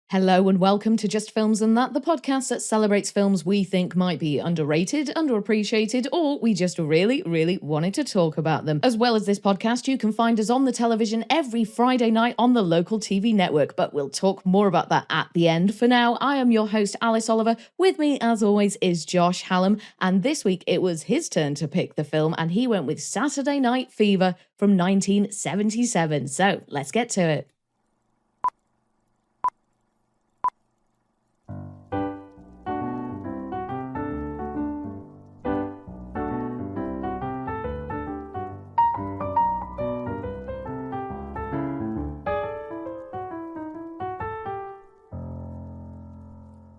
Hello and welcome to Just Films and That, the podcast that celebrates films we think might be underrated, underappreciated, or we just really wanted to talk about them. As well as this podcast, you can find us on the television every Friday night on the local TV network, but we'll talk more about that at the end. For now, I am your host, Alice Oliver. With me, as always, is Josh Hallam, and this week it was his turn to pick the film, and he went with Saturday Night Fever from 1977. So, let's get to it.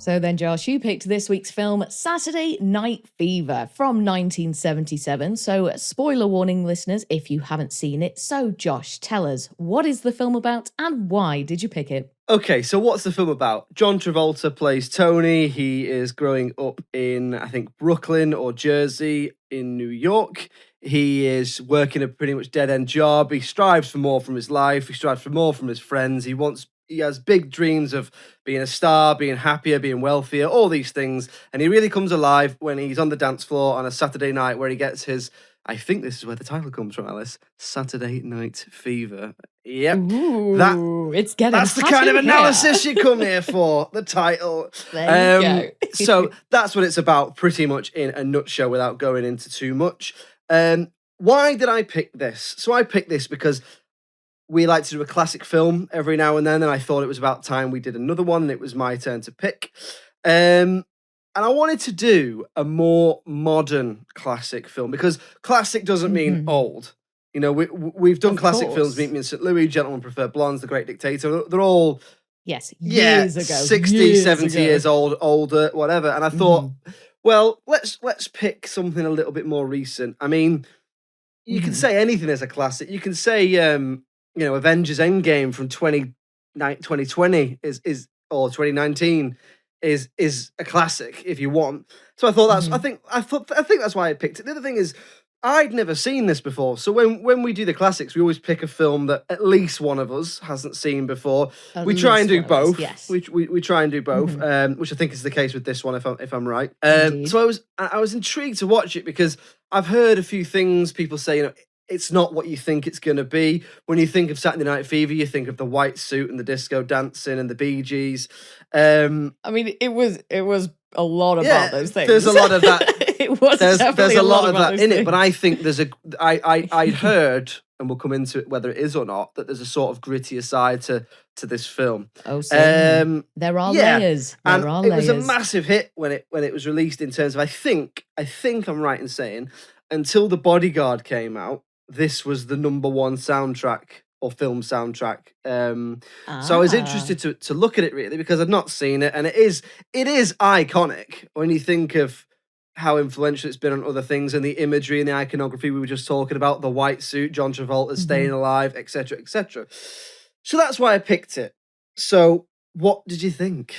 So then, Josh, you picked this week's film, Saturday Night Fever, from 1977. So, spoiler warning, listeners, if you haven't seen it. So, Josh, tell us, what is the film about and why did you pick it? Okay, so what's the film about? John Travolta plays Tony. He is growing up in, I think, Brooklyn or Jersey in New York. He is working a pretty much dead-end job. He strives for more from his life. He strives for more from his friends. He has big dreams of being a star, being happier, being wealthier, all these things. And he really comes alive when he's on the dance floor on a Saturday night where he gets his, I think this is where the title comes from, Alice, Saturday Night Fever. Yep. Ooh, it's getting That's the kind of analysis you come here for, the title. There you go. So that's what it's about pretty much in a nutshell without going into too much. Why did I pick this? So I picked this because we like to do a classic film every now and then, and I thought it was about time we did another one, and it was my turn to pick. And I wanted to do a more modern classic film, because classic doesn't mean old. You know, we've done classic films, Meet Me in St. Louis, Gentlemen Prefer Blondes, The Great Dictator. They're all years ago. 60, 70 years old, older, whatever. And I thought, well, let's pick something a little bit more recent. I mean, you can say anything as a classic. You can say Avengers Endgame from 2020 is or 2019 is a classic if you want. So I thought I think that's why I picked it. The other thing is, I'd never seen this before. So when we do the classics, we always pick a film that at least one of us hasn't seen before. We try and do both. Yes. We try and do both, which I think is the case with this one, if I'm right. So I was intrigued to watch it because I've heard a few things. People say, it's not what you think it's going to be. When you think of Saturday Night Fever, you think of the white suit and the disco dancing and the Bee Gees. I mean, it was a lot about those things. There's a lot of that. It was there's a lot of that in things. it, but I think I heard, and we'll come into it whether it is or not, that there's a sort of grittier side to this film. Oh, so there are layers. It was a massive hit when it was released. In terms of, I think I'm right in saying, until The Bodyguard came out, this was the number one soundtrack or film soundtrack. So I was interested to look at it really, because I'd not seen it, and it is iconic when you think of how influential it's been on other things, and the imagery and the iconography we were just talking about, the white suit, John Travolta staying alive, etc., etc. So that's why I picked it. So what did you think?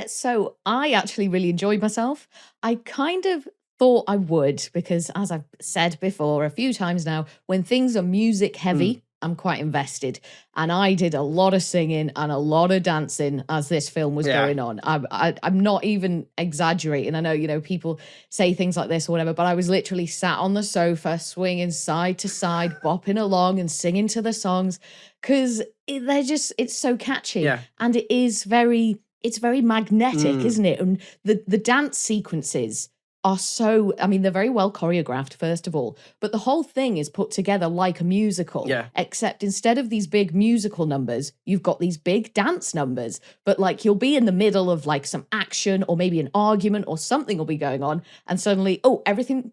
So I actually really enjoyed myself. I kind of thought I would, because as I've said before a few times now, when things are music heavy, I'm quite invested. And I did a lot of singing and a lot of dancing as this film was going on. I'm not even exaggerating. I know, people say things like this or whatever, but I was literally sat on the sofa, swinging side to side, bopping along and singing to the songs, because it's so catchy. Yeah. And it's very magnetic, isn't it? And the dance sequences are they're very well choreographed, first of all, but the whole thing is put together like a musical, except instead of these big musical numbers, you've got these big dance numbers, but like you'll be in the middle of like some action or maybe an argument or something will be going on, and suddenly,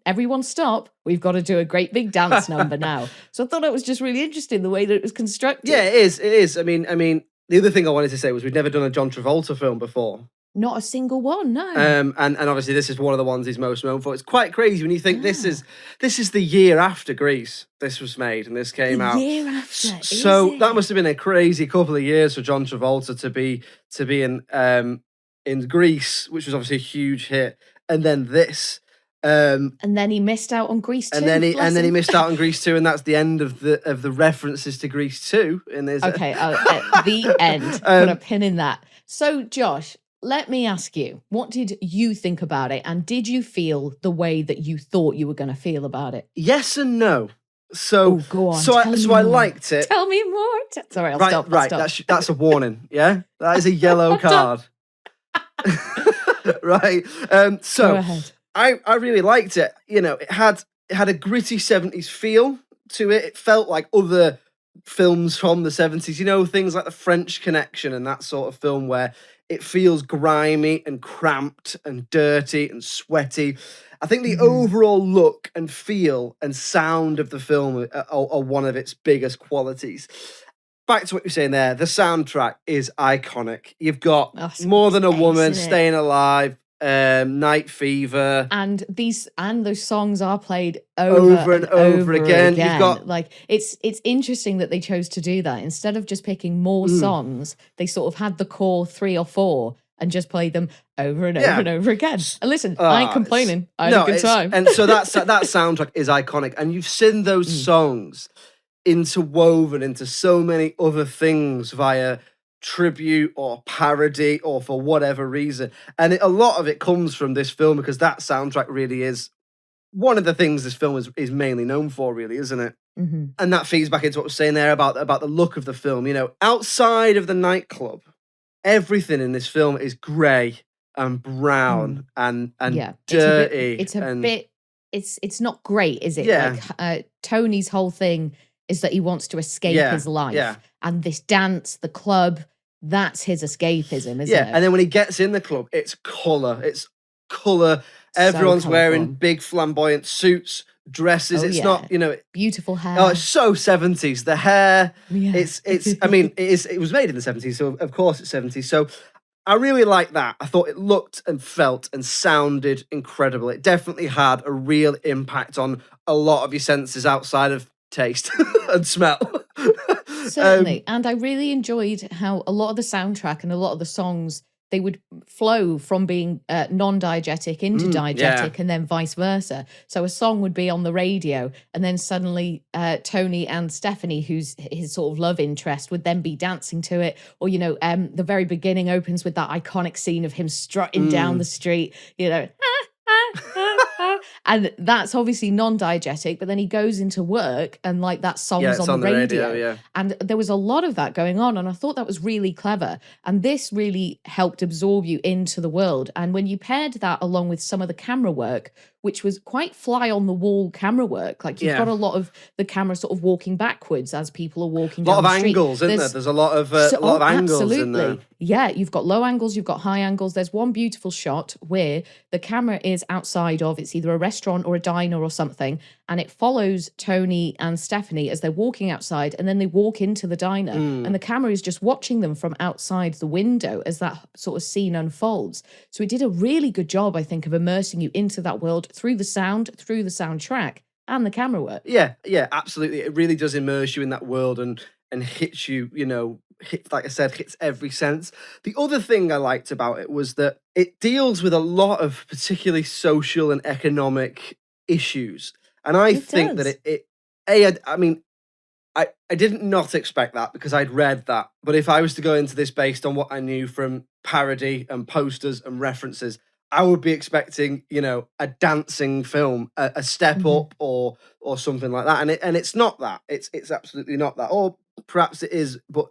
everyone stop, we've got to do a great big dance number now. So I thought it was just really interesting the way that it was constructed. Yeah, it is. I mean, the other thing I wanted to say was we'd never done a John Travolta film before. Not a single one, no. And obviously this is one of the ones he's most known for. It's quite crazy when you think this is the year after Grease. This was made and this came out. Year after. So that must have been a crazy couple of years for John Travolta to be in Grease, which was obviously a huge hit, and then this. And then he missed out on Grease 2. And then he bless him. missed out on Grease 2, and that's the end of the references to Grease 2 in this. Okay, at the end. Put a pin in that. So, Josh, let me ask you, what did you think about it? And did you feel the way that you thought you were going to feel about it? Yes and no. So, go on. so I liked it. Tell me more. Sorry, I'll stop. Right, I'll stop. that's a warning. Yeah, that is a yellow card. Right. So Go ahead. I really liked it. You know, it had a gritty 70s feel to it. It felt like other films from the 70s. You know, things like The French Connection and that sort of film where it feels grimy and cramped and dirty and sweaty. I think the overall look and feel and sound of the film are one of its biggest qualities. Back to what you're saying there, the soundtrack is iconic. You've got More Than a Woman, Staying Alive, Night Fever, and those songs are played over and over again. You've got like it's interesting that they chose to do that instead of just picking more songs. They sort of had the core 3 or 4 and just played them over and over and over again. And listen, I ain't complaining. I had a good time. And so that soundtrack is iconic, and you've seen those songs interwoven into so many other things via tribute or parody or for whatever reason, and a lot of it comes from this film because that soundtrack really is one of the things this film is mainly known for, really, isn't it? And that feeds back into what I was saying there about the look of the film. You know, outside of the nightclub, everything in this film is grey and brown and dirty. It's not great, is it? Yeah. Like Tony's whole thing is that he wants to escape his life, and this dance, the club, that's his escapism, isn't it? Yeah, and then when he gets in the club, it's colour. Everyone's wearing big flamboyant suits, dresses. It's not, you know, beautiful hair. Oh, it's so 70s. The hair. Yeah. It's. I mean, it was made in the 70s, so of course it's 70s. So I really like that. I thought it looked and felt and sounded incredible. It definitely had a real impact on a lot of your senses outside of taste and smell. Certainly. And I really enjoyed how a lot of the soundtrack and a lot of the songs, they would flow from being non-diegetic into diegetic and then vice versa. So a song would be on the radio and then suddenly Tony and Stephanie, who's his sort of love interest, would then be dancing to it. Or, you know, the very beginning opens with that iconic scene of him strutting down the street, you know, and that's obviously non-diegetic, but then he goes into work and like that song's on the radio. And there was a lot of that going on, and I thought that was really clever, and this really helped absorb you into the world. And when you paired that along with some of the camera work, which was quite fly on the wall camera work, like you've got a lot of the camera sort of walking backwards as people are walking down the street. A lot of angles, isn't there? There's a lot of angles in there. Yeah, you've got low angles, you've got high angles. There's one beautiful shot where the camera is outside of, it's either a restaurant or a diner or something, and it follows Tony and Stephanie as they're walking outside, and then they walk into the diner, and the camera is just watching them from outside the window as that sort of scene unfolds. So it did a really good job, I think, of immersing you into that world through the sound, through the soundtrack, and the camera work. Yeah, absolutely. It really does immerse you in that world and hits you, you know, like I said, hits every sense. The other thing I liked about it was that it deals with a lot of particularly social and economic issues. And I think that I did not expect that because I'd read that. But if I was to go into this based on what I knew from parody and posters and references, I would be expecting, you know, a dancing film, a step up or something like that. And it's not that. It's absolutely not that. Or perhaps it is, but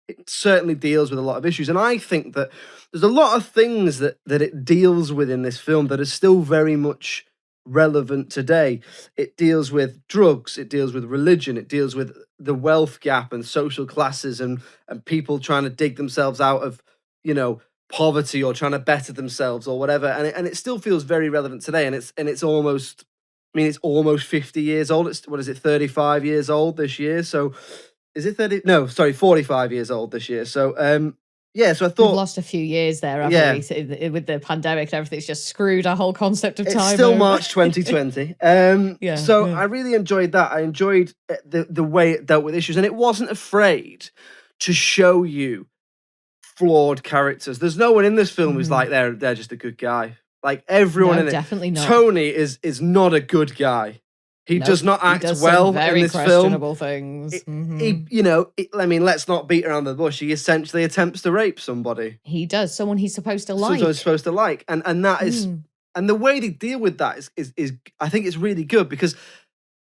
it certainly deals with a lot of issues. And I think that there's a lot of things that it deals with in this film that are still very much relevant today. It deals with drugs, it deals with religion, it deals with the wealth gap and social classes and people trying to dig themselves out of, you know, poverty or trying to better themselves or whatever. And it still feels very relevant today. And it's almost, I mean, it's almost 50 years old. It's, 35 years old this year. So is it 30? No, sorry, 45 years old this year. So, so I thought... We've lost a few years there, haven't we? With the pandemic and everything, it's just screwed our whole concept of time. It's still March 2020. I really enjoyed that. I enjoyed the way it dealt with issues, and it wasn't afraid to show you flawed characters. There's no one in this film who's like, they're just a good guy. Like everyone No, in it. definitely not. Tony is not a good guy. He Nope, does not he act does well some very in this film. questionable things. I mean, let's not beat around the bush. He essentially attempts to rape somebody. He does, someone he's supposed to like. Someone supposed to like, and that is, and the way they deal with that is I think it's really good because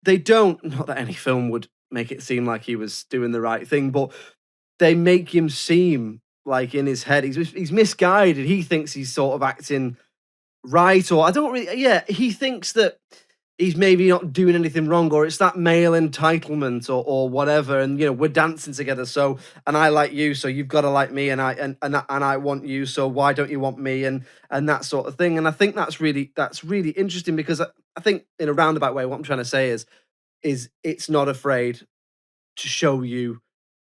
they don't. Not that any film would make it seem like he was doing the right thing, but they make him seem like in his head he's misguided. He thinks he's sort of acting right, or I don't really. Yeah, he thinks that he's maybe not doing anything wrong, or it's that male entitlement or whatever. And we're dancing together, so and I like you, so you've got to like me, and I want you, so why don't you want me, and that sort of thing. And I think that's really interesting because I think in a roundabout way, what I'm trying to say is it's not afraid to show you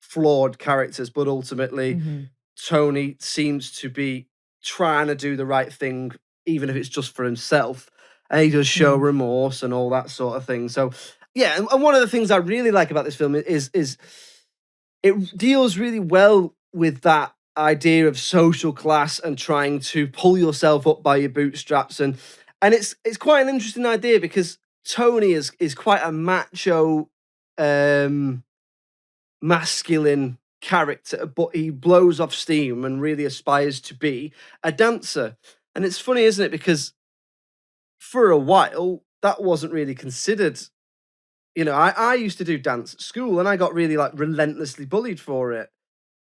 flawed characters, but ultimately Tony seems to be trying to do the right thing, even if it's just for himself. And he does show remorse and all that sort of thing. So, yeah, and one of the things I really like about this film is it deals really well with that idea of social class and trying to pull yourself up by your bootstraps. And it's quite an interesting idea because Tony is quite a macho, masculine character, but he blows off steam and really aspires to be a dancer. And it's funny, isn't it? Because for a while, that wasn't really considered. I used to do dance at school and I got really relentlessly bullied for it.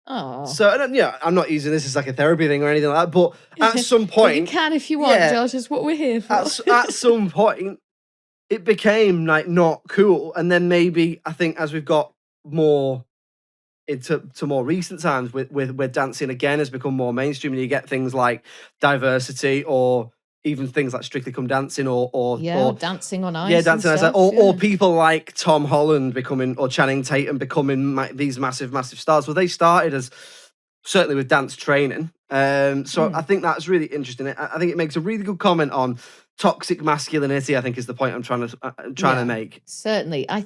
Oh. So, I'm not using this as like a therapy thing or anything like that, but at some point... you can if you want, Josh, it's what we're here for. At some point, it became not cool. And then maybe, I think as we've got more into more recent times with dancing again has become more mainstream, and you get things like Diversity or even things like Strictly Come Dancing or Dancing on Ice. Yeah, Dancing on Ice. Or people like Tom Holland becoming, or Channing Tatum becoming these massive stars. Well, they started as certainly with dance training. So I think that's really interesting. I think it makes a really good comment on toxic masculinity, I think, is the point I'm trying to make. Certainly. I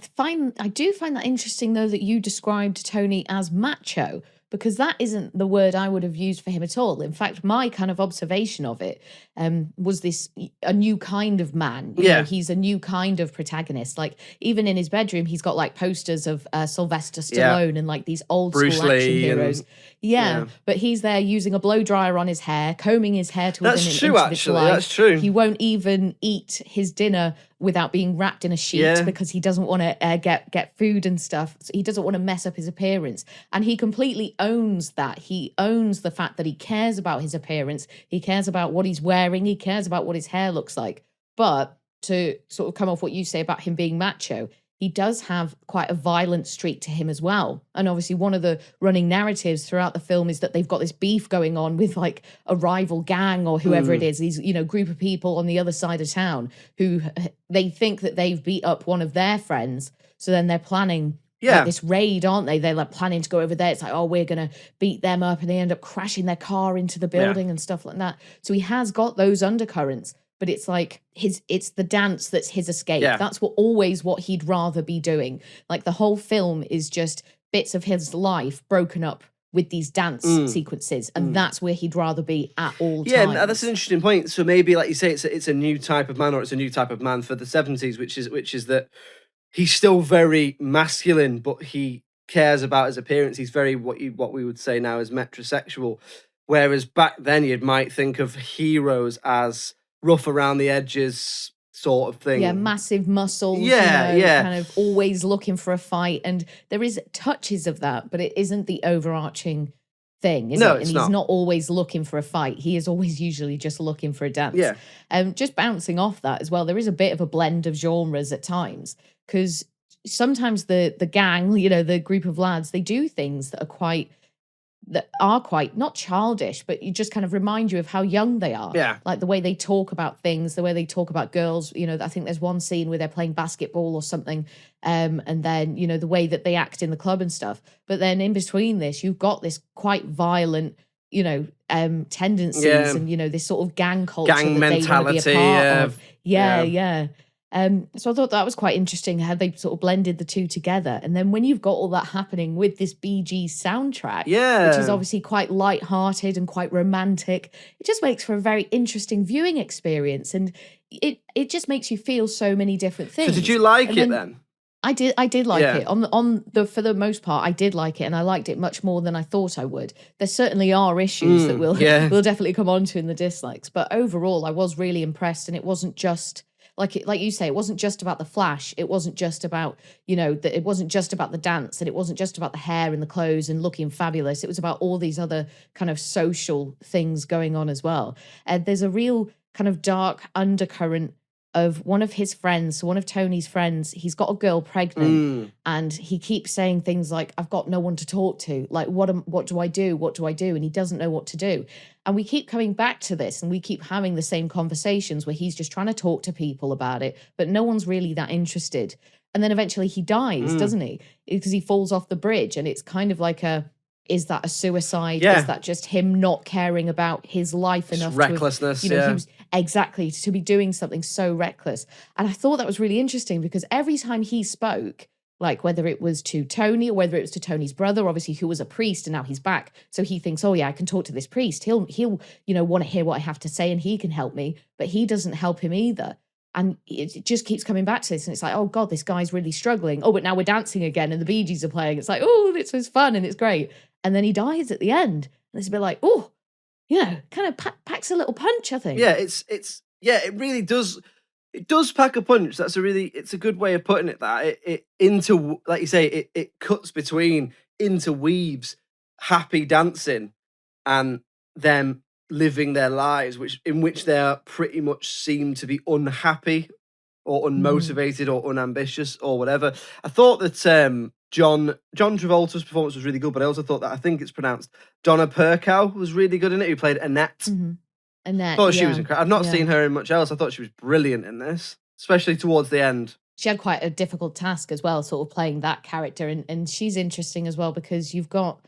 do find that interesting, though, that you described Tony as macho, because that isn't the word I would have used for him at all. In fact, my kind of observation of it was a new kind of man. You know, he's a new kind of protagonist. Like, even in his bedroom, he's got posters of Sylvester Stallone and these old Bruce school action Lee heroes. But he's there using a blow dryer on his hair, combing his hair to within an inch of its life. That's true. He won't even eat his dinner without being wrapped in a sheet because he doesn't want to get food and stuff. So he doesn't want to mess up his appearance. And he completely owns that. He owns the fact that he cares about his appearance. He cares about what he's wearing. He cares about what his hair looks like. But to sort of come off what you say about him being macho, he does have quite a violent streak to him as well. And obviously one of the running narratives throughout the film is that they've got this beef going on with a rival gang or whoever it is, these, group of people on the other side of town who they think that they've beat up one of their friends. So then they're planning this raid, aren't they? They're planning to go over there. It's like, oh, we're going to beat them up, and they end up crashing their car into the building and stuff like that. So he has got those undercurrents. But it's like it's the dance that's his escape. Yeah. That's always what he'd rather be doing. Like, the whole film is just bits of his life broken up with these dance sequences, and that's where he'd rather be at all times. Yeah, that's an interesting point. So maybe, like you say, it's a new type of man, or it's a new type of man for the 70s, which is that he's still very masculine, but he cares about his appearance. He's very what we would say now is metrosexual, whereas back then you might think of heroes as rough around the edges sort of thing. Yeah, massive muscles. Kind of always looking for a fight. And there is touches of that, but it isn't the overarching thing, is it? And he's not always looking for a fight. He is always usually just looking for a dance. Yeah. Just bouncing off that as well, there is a bit of a blend of genres at times, because sometimes the gang, the group of lads, they do things that are quite not childish, but you just kind of remind you of how young they are. Yeah. Like the way they talk about things, the way they talk about girls. I think there's one scene where they're playing basketball or something. And then, the way that they act in the club and stuff. But then in between this, you've got this quite violent, tendencies and, this sort of gang culture gang that mentality, they want to be a part of. Yeah. So I thought that was quite interesting how they sort of blended the two together. And then when you've got all that happening with this Bee Gees soundtrack, which is Yeah. obviously quite light-hearted and quite romantic, it just makes for a very interesting viewing experience. And it just makes you feel so many different So things. did you like And it then then? I did like Yeah. it. On the for the most part, I did like it, and I liked it much more than I thought I would. There certainly are issues that Yeah. we'll definitely come on to in the dislikes, but overall, I was really impressed, and it wasn't just like you say, it wasn't just about the flash. It wasn't just about it wasn't just about the dance, and it wasn't just about the hair and the clothes and looking fabulous. It was about all these other kind of social things going on as well. And there's a real kind of dark undercurrent of one of his friends, so one of Tony's friends. He's got a girl pregnant, and he keeps saying things like, "I've got no one to talk to. Like, what do I do? What do I do?" And he doesn't know what to do. And we keep coming back to this, and we keep having the same conversations where he's just trying to talk to people about it, but no one's really that interested. And then eventually he dies, doesn't he? Because he falls off the bridge, and it's kind of like is that a suicide? Yeah. Is that just him not caring about his life enough? Recklessness. He was exactly to be doing something so reckless. And I thought that was really interesting because every time he spoke, like whether it was to Tony or whether it was to Tony's brother, obviously who was a priest and now he's back. So he thinks, oh yeah, I can talk to this priest. He'll want to hear what I have to say and he can help me, but he doesn't help him either. And it just keeps coming back to this. And it's like, oh God, this guy's really struggling. Oh, but now we're dancing again and the Bee Gees are playing. It's like, oh, this was fun and it's great. And then he dies at the end. And it's a bit like, oh, kind of packs a little punch, I think. Yeah, it really does. It does pack a punch. It's a good way of putting it. That it into, like you say, it cuts between, interweaves happy dancing and them living their lives, in which they pretty much seem to be unhappy or unmotivated or unambitious or whatever. I thought that John Travolta's performance was really good, but I also thought that, I think it's pronounced, Donna Perkow was really good in it, who played Annette. Mm-hmm. Annette, I thought she was incredible. I've not seen her in much else. I thought she was brilliant in this, especially towards the end. She had quite a difficult task as well, sort of playing that character. And she's interesting as well because you've got,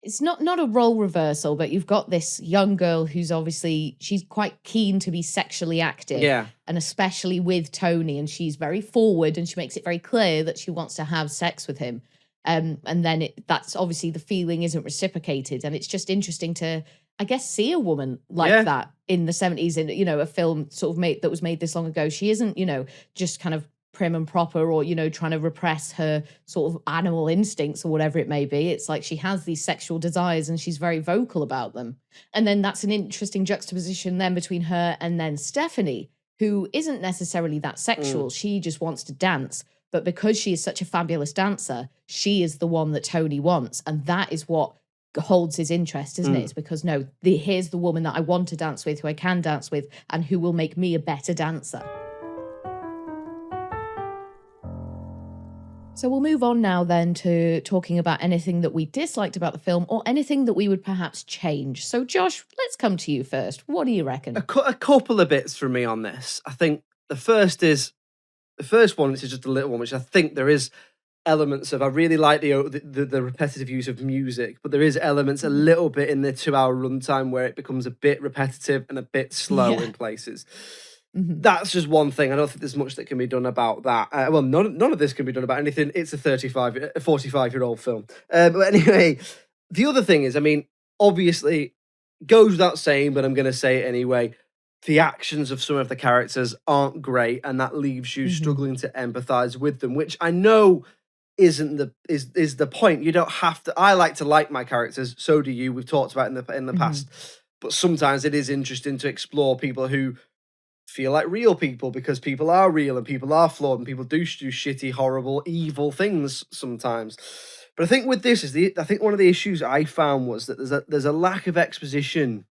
it's not a role reversal, but you've got this young girl who's obviously, she's quite keen to be sexually active. Yeah. And especially with Tony, and she's very forward and she makes it very clear that she wants to have sex with him. And then that's obviously the feeling isn't reciprocated. And it's just interesting to, I guess, see a woman like that in the 70s in, a film sort of that was made this long ago. She isn't, just kind of prim and proper or, trying to repress her sort of animal instincts or whatever it may be. It's like she has these sexual desires and she's very vocal about them. And then that's an interesting juxtaposition then between her and then Stephanie, who isn't necessarily that sexual. She just wants to dance. But because she is such a fabulous dancer, she is the one that Tony wants. And that is what holds his interest, isn't it? It's because, here's the woman that I want to dance with, who I can dance with, and who will make me a better dancer. So we'll move on now then to talking about anything that we disliked about the film or anything that we would perhaps change. So Josh, let's come to you first. What do you reckon? A couple of bits from me on this. I think the first one, which is just a little one, which I think there is elements of. I really like the repetitive use of music, but there is elements a little bit in the 2-hour runtime where it becomes a bit repetitive and a bit slow in places. That's just one thing. I don't think there's much that can be done about that. Well, none of this can be done about anything. It's a 45-year-old film. But anyway, the other thing is, I mean, obviously, goes without saying, but I'm going to say it anyway. The actions of some of the characters aren't great, and that leaves you struggling to empathize with them, which I know isn't is the point. You don't have to. I like to like my characters. So do you. We've talked about it in the past, but sometimes it is interesting to explore people who feel like real people, because people are real and people are flawed and people do shitty, horrible, evil things sometimes. But I think with this I think one of the issues I found was that there's a lack of exposition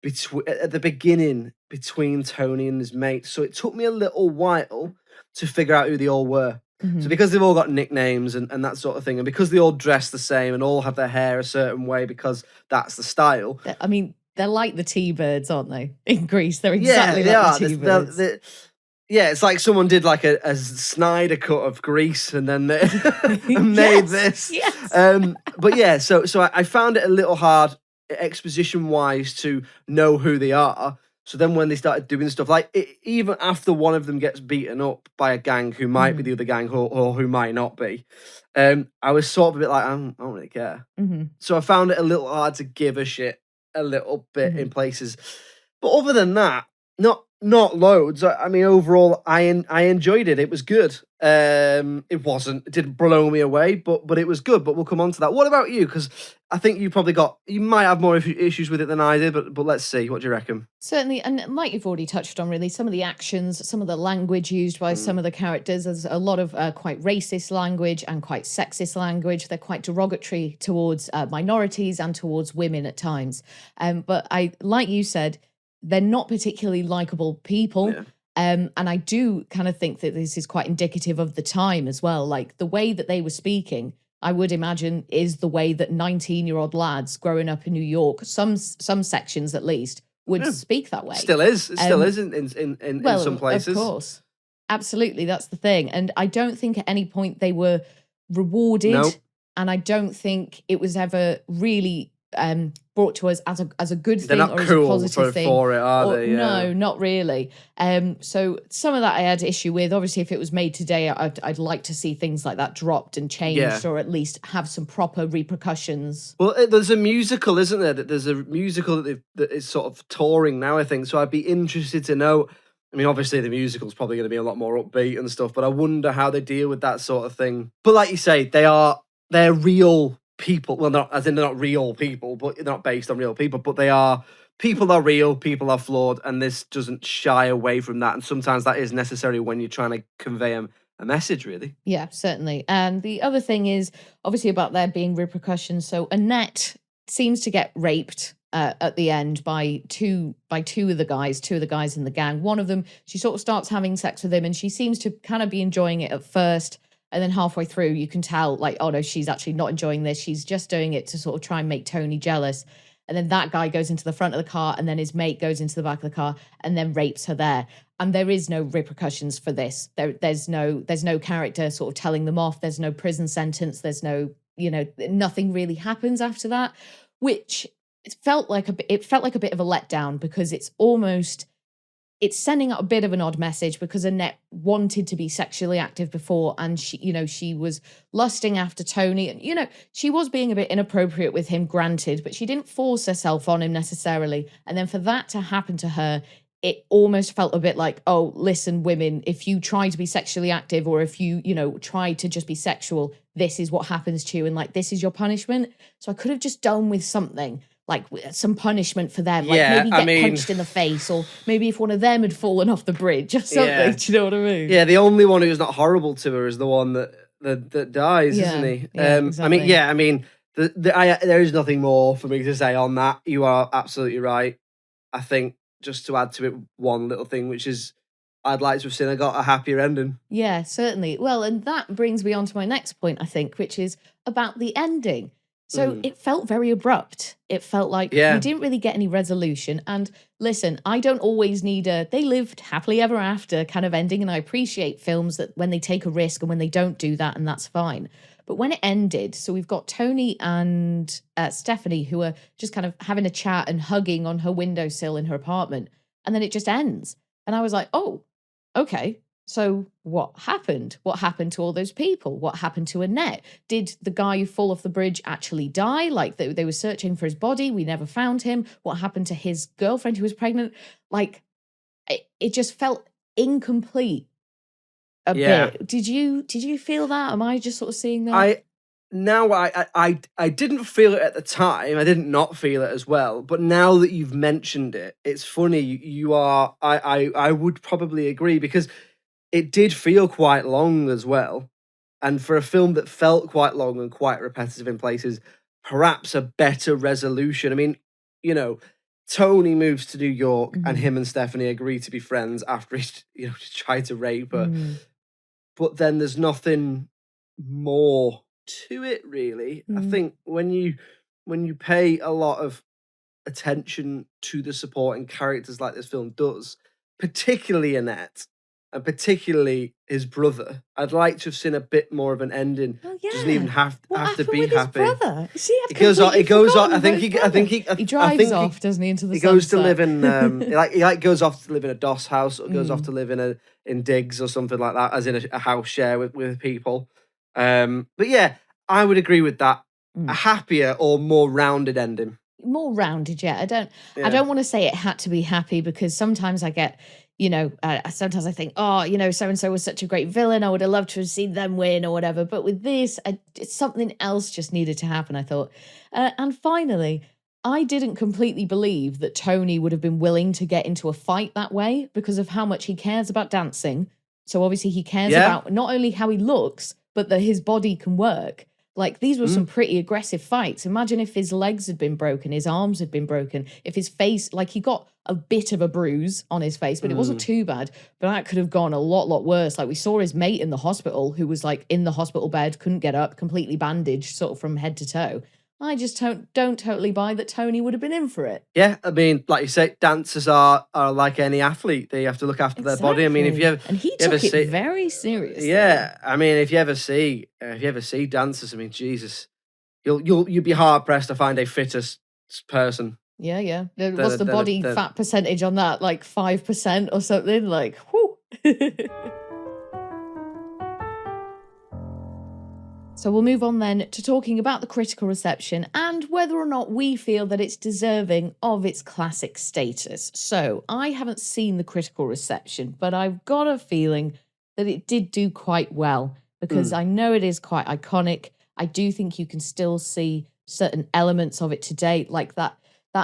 at the beginning between Tony and his mates. So it took me a little while to figure out who they all were. So because they've all got nicknames and that sort of thing, and because they all dress the same and all have their hair a certain way because that's the style. I mean, they're like the T-Birds, aren't they? In Greece, they're exactly like the T-Birds. Yeah, it's like someone did like a Snyder cut of Grease and then they made this. Yes. But yeah, so I found it a little hard exposition-wise to know who they are. So then when they started doing stuff like even after one of them gets beaten up by a gang who might be the other gang or who might not be, I was sort of a bit like, I don't really care. So I found it a little hard to give a shit a little bit in places. But other than that, not loads. I mean, overall, I enjoyed it. It was good. It didn't blow me away, but it was good. But we'll come on to that. What about you? Because I think you might have more issues with it than I did. But let's see. What do you reckon? Certainly, and like you've already touched on, really, some of the actions, some of the language used by some of the characters, there's a lot of quite racist language and quite sexist language. They're quite derogatory towards minorities and towards women at times. But like you said, they're not particularly likable people. Yeah. And I do kind of think that this is quite indicative of the time as well. Like the way that they were speaking, I would imagine, is the way that 19-year-old lads growing up in New York, some sections at least, would speak that way. Still is. It still is in some places. Of course. Absolutely. That's the thing. And I don't think at any point they were rewarded. Nope. And I don't think it was ever really brought to us as a good thing or as a positive thing. For it, are they? Yeah. No, not really. So some of that I had issue with. Obviously, if it was made today, I'd like to see things like that dropped and changed, or at least have some proper repercussions. Well, there's a musical, isn't there? There's a musical that is sort of touring now, I think. So I'd be interested to know. I mean, obviously the musical's probably going to be a lot more upbeat and stuff, but I wonder how they deal with that sort of thing. But like you say, they're real people. Well, they're not real people, but they're not based on real people, but people are real, people are flawed, and this doesn't shy away from that. And sometimes that is necessary when you're trying to convey a message, really. Yeah, certainly. And the other thing is obviously about there being repercussions. So Annette seems to get raped at the end by two of the guys in the gang. One of them, she sort of starts having sex with him, and she seems to kind of be enjoying it at first. And then halfway through, you can tell, like, oh no, she's actually not enjoying this. She's just doing it to sort of try and make Tony jealous. And then that guy goes into the front of the car, and then his mate goes into the back of the car and then rapes her there. And there is no repercussions for this. There's no character sort of telling them off. There's no prison sentence. There's no, nothing really happens after that, which it felt like a bit of a letdown, because it's sending out a bit of an odd message, because Annette wanted to be sexually active before, and she was lusting after Tony, and she was being a bit inappropriate with him, granted, but she didn't force herself on him necessarily. And then for that to happen to her, it almost felt a bit like, oh, listen, women, if you try to be sexually active, or if you try to just be sexual, this is what happens to you, and like this is your punishment. So I could have just done with something like some punishment for them, like maybe get punched in the face, or maybe if one of them had fallen off the bridge or something. Yeah. Do you know what I mean? Yeah, the only one who's not horrible to her is the one that dies, isn't he? Yeah, exactly. I mean, there is nothing more for me to say on that. You are absolutely right. I think just to add to it one little thing, which is I'd like to have seen I got a happier ending. Yeah, certainly. Well, and that brings me on to my next point, I think, which is about the ending. So it felt very abrupt. It felt like we didn't really get any resolution. And listen, I don't always need they lived happily ever after kind of ending. And I appreciate films that when they take a risk and when they don't do that, and that's fine. But when it ended, so we've got Tony and Stephanie, who are just kind of having a chat and hugging on her windowsill in her apartment. And then it just ends. And I was like, oh, okay. So what happened? What happened to all those people? What happened to Annette? Did the guy who fall off the bridge actually die? Like they were searching for his body. We never found him. What happened to his girlfriend who was pregnant? Like it just felt incomplete a bit. Did you feel that? Am I just sort of seeing that? I didn't feel it at the time. I didn't not feel it as well. But now that you've mentioned it, it's funny. You are. I would probably agree, because it did feel quite long as well. And for a film that felt quite long and quite repetitive in places, perhaps a better resolution. I mean, Tony moves to New York and him and Stephanie agree to be friends after he's, tried to rape her. But then there's nothing more to it, really. I think when you pay a lot of attention to the supporting characters like this film does, particularly Annette, and particularly his brother. I'd like to have seen a bit more of an ending. Oh Doesn't even yeah. have What have to happened be with his happy. brother? See, I'd It goes on. completely It goes on. forgotten I think about he. his I think brother. he. He I drives think off, doesn't he, into the he goes to sunset? live in. He goes off to live in a DOS house, or goes off Mm, to live in digs or something like that, as in a house share with people. But yeah, I would agree with that. A mm. happier or more rounded ending. More rounded, yeah. I Yeah. don't want to say it had to be happy, because sometimes I get, sometimes I think, oh, so and so was such a great villain, I would have loved to have seen them win or whatever. But with this, something else just needed to happen, I thought. And finally, I didn't completely believe that Tony would have been willing to get into a fight that way, because of how much he cares about dancing. So obviously he cares Yeah. about not only how he looks, but that his body can work. Like, these were some pretty aggressive fights. Imagine if his legs had been broken, his arms had been broken, if his face, like, he got a bit of a bruise on his face, but it wasn't too bad. But that could have gone a lot worse. Like, we saw his mate in the hospital, who was like in the hospital bed, couldn't get up, completely bandaged, sort of from head to toe. I just don't totally buy that Tony would have been in for it. Yeah, I mean, like you say, dancers are like any athlete. They have to look after their body. I mean, if you And he you ever took it see, very seriously. yeah, I mean, if you ever see dancers, I mean, Jesus, you'll be hard pressed to find a fitter person. Yeah. than What's a- the than a- body than- fat percentage on that? Like 5% or something? Like, whoo. So we'll move on then to talking about the critical reception and whether or not we feel that it's deserving of its classic status. So I haven't seen the critical reception, but I've got a feeling that it did do quite well, because I know it is quite iconic. I do think you can still see certain elements of it today, like that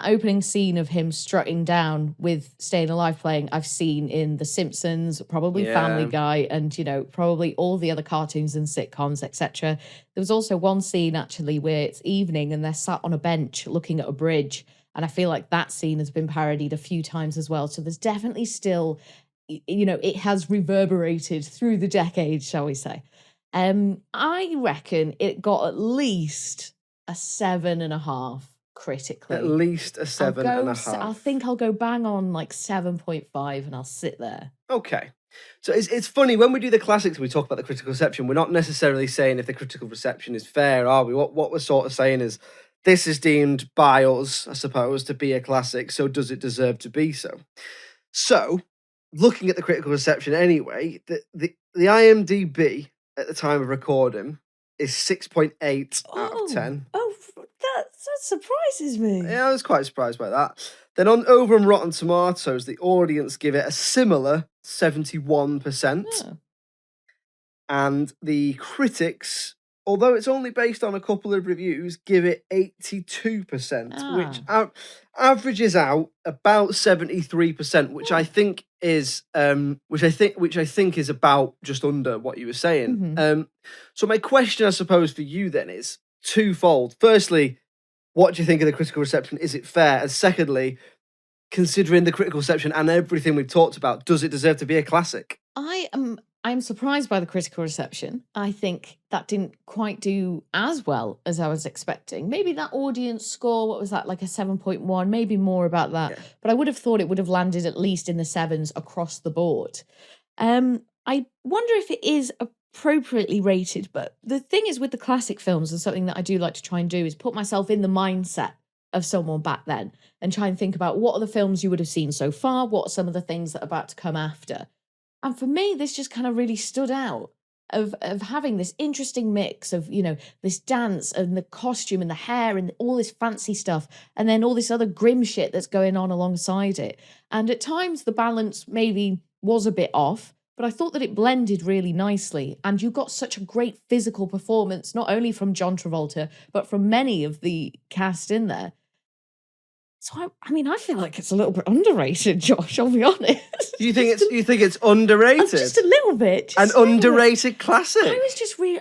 opening scene of him strutting down with Staying Alive playing, I've seen in The Simpsons, probably Family Yeah. Guy, and probably all the other cartoons and sitcoms, etc. There was also one scene actually where it's evening and they're sat on a bench looking at a bridge, and I feel like that scene has been parodied a few times as well. So there's definitely still, it has reverberated through the decades, shall we say. I reckon it got at least a 7.5 critically. At least a 7.5. I think I'll go bang on like 7.5, and I'll sit there. Okay. So it's funny when we do the classics, we talk about the critical reception. We're not necessarily saying if the critical reception is fair, are we? What we're sort of saying is this is deemed by us, I suppose, to be a classic. So does it deserve to be so? So, looking at the critical reception anyway, the IMDb at the time of recording is 6.8 out of 10. Oh, that surprises me. Yeah, I was quite surprised by that. Then over on Rotten Tomatoes, the audience give it a similar 71%. Oh. And the critics, although it's only based on a couple of reviews, give it 82%, which averages out about 73%, which I think is is about just under what you were saying. So my question, I suppose, for you then is twofold. Firstly, what do you think of the critical reception? Is it fair? And secondly, considering the critical reception and everything we've talked about, does it deserve to be a classic? I'm surprised by the critical reception. I think that didn't quite do as well as I was expecting. Maybe that audience score, what was that, like a 7.1, maybe more about that. Yeah. But I would have thought it would have landed at least in the 7s across the board. I wonder if it is appropriately rated, but the thing is with the classic films, and something that I do like to try and do, is put myself in the mindset of someone back then and try and think about what are the films you would have seen so far, what are some of the things that are about to come after. And for me, this just kind of really stood out of having this interesting mix of, this dance and the costume and the hair and all this fancy stuff, and then all this other grim shit that's going on alongside it. And at times the balance maybe was a bit off, but I thought that it blended really nicely. And you got such a great physical performance, not only from John Travolta, but from many of the cast in there. So I feel like it's a little bit underrated, Josh. I'll be honest. You think it's underrated? Just a little bit. An underrated classic. I was just really.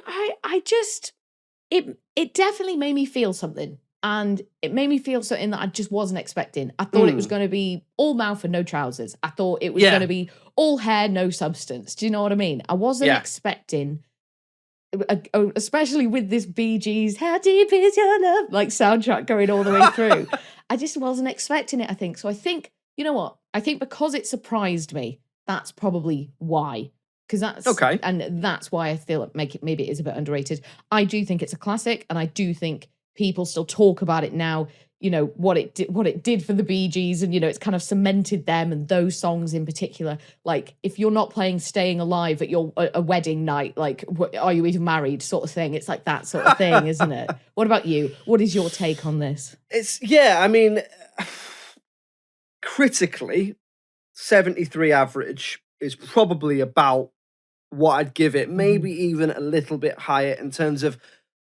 It definitely made me feel something, and it made me feel something that I just wasn't expecting. I thought it was going to be all mouth and no trousers. I thought it was going to be all hair, no substance. Do you know what I mean? I wasn't expecting. Especially with this Bee Gees, how deep is your love, like soundtrack going all the way through. I just wasn't expecting it, I think. So I think, you know what? I think because it surprised me, That's probably why. Because Okay. and that's why I feel maybe it is a bit underrated. I do think it's a classic, and I do think people still talk about it now. You know what it did for the Bee Gees, and it's kind of cemented them and those songs in particular. Like, if you're not playing "Staying Alive" at your a wedding night, like, are you even married? Sort of thing. It's like that sort of thing, isn't it? What about you? What is your take on this? I mean, critically, 73 average is probably about what I'd give it, maybe even a little bit higher in terms of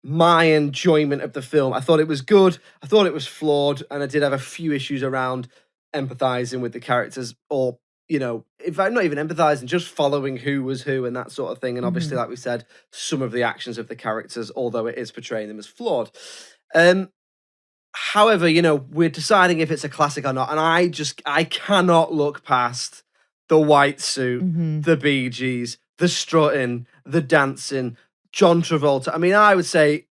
my enjoyment of the film. I thought it was good, I thought it was flawed, and I did have a few issues around empathizing with the characters, or in fact, not even empathizing, just following who was who and that sort of thing. And obviously, like we said, some of the actions of the characters, although it is portraying them as flawed. However, we're deciding if it's a classic or not, and I cannot look past the white suit, the Bee Gees, the strutting, the dancing, John Travolta. I mean, I would say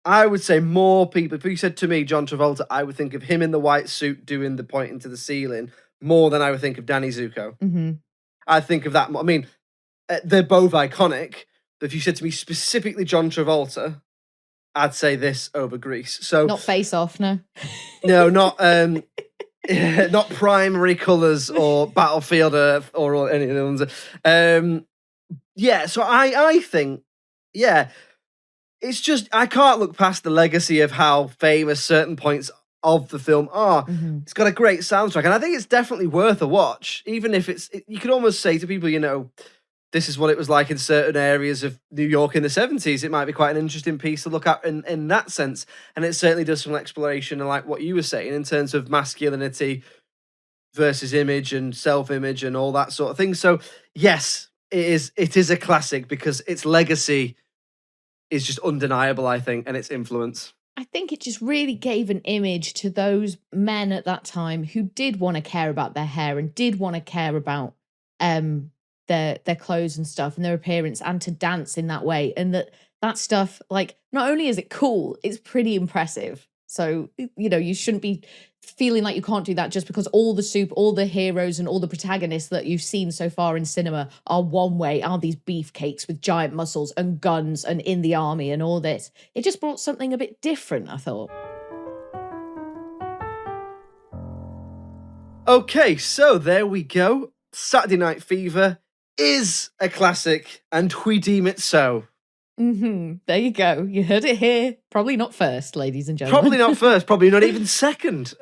more people, if you said to me John Travolta, I would think of him in the white suit doing the pointing to the ceiling more than I would think of Danny Zuko. I think of that more. I mean, they're both iconic, but if you said to me specifically John Travolta, I'd say this over Grease. So not Face Off, no. No, not not Primary Colors or Battlefield Earth or any of the ones. So I think, it's just, I can't look past the legacy of how famous certain points of the film are. It's got a great soundtrack, and I think it's definitely worth a watch, even if you could almost say to people, this is what it was like in certain areas of New York in the 70s. It might be quite an interesting piece to look at in that sense. And it certainly does some exploration, and like what you were saying, in terms of masculinity versus image and self-image and all that sort of thing. So yes, it is a classic because its legacy is just undeniable, I think, and its influence. I think it just really gave an image to those men at that time who did want to care about their hair and did want to care about their clothes and stuff and their appearance, and to dance in that way. And that stuff, like, not only is it cool, it's pretty impressive. So, you shouldn't be feeling like you can't do that just because all the heroes and all the protagonists that you've seen so far in cinema are one way, are these beefcakes with giant muscles and guns and in the army and all this. It just brought something a bit different, I thought. Okay, so there we go. Saturday Night Fever is a classic, and we deem it so. There you go. You heard it here. Probably not first, ladies and gentlemen. Probably not first. Probably not even second.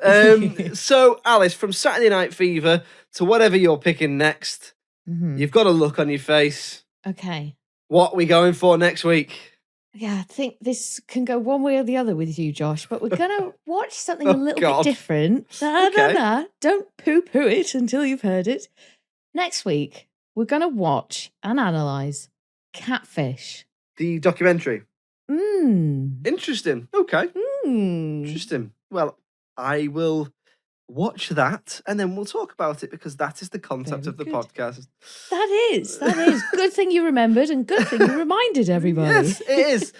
So, Alice, from Saturday Night Fever to whatever you're picking next, you've got a look on your face. Okay. What are we going for next week? Yeah, I think this can go one way or the other with you, Josh, but we're going to watch something a little bit different. Don't poo-poo it until you've heard it. Next week, we're going to watch and analyse Catfish. The documentary. Interesting. Okay. Interesting. Well, I will watch that and then we'll talk about it, because that is the concept of the podcast. That is. Good thing you remembered, and good thing you reminded everybody. Yes, it is.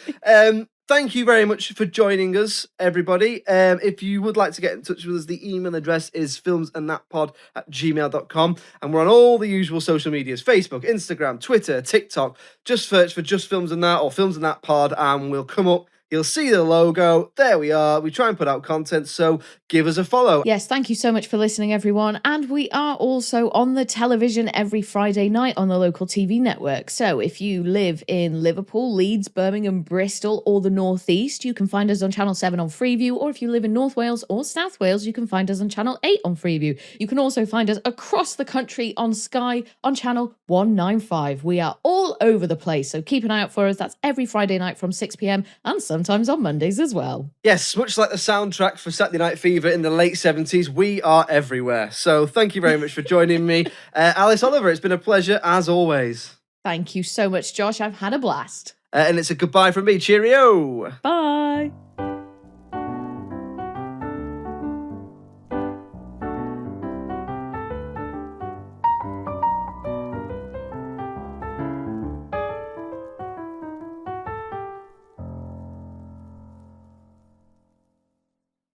Thank you very much for joining us, everybody. If you would like to get in touch with us, the email address is filmsandthatpod@gmail.com, and we're on all the usual social medias: Facebook, Instagram, Twitter, TikTok. Just search for Just Films and That or Films and That Pod, and we'll come up. You'll see the logo. There we are. We try and put out content, so give us a follow. Yes, thank you so much for listening, everyone. And we are also on the television every Friday night on the local TV network. So if you live in Liverpool, Leeds, Birmingham, Bristol, or the North East, you can find us on Channel 7 on Freeview. Or if you live in North Wales or South Wales, you can find us on Channel 8 on Freeview. You can also find us across the country on Sky on Channel 195. We are all over the place, so keep an eye out for us. That's every Friday night from 6 p.m. and sometimes on Mondays as well. Yes, much like the soundtrack for Saturday Night Fever in the late 70s, we are everywhere. So thank you very much for joining me. Alice Oliver, it's been a pleasure as always. Thank you so much, Josh. I've had a blast. And it's a goodbye from me. Cheerio. Bye.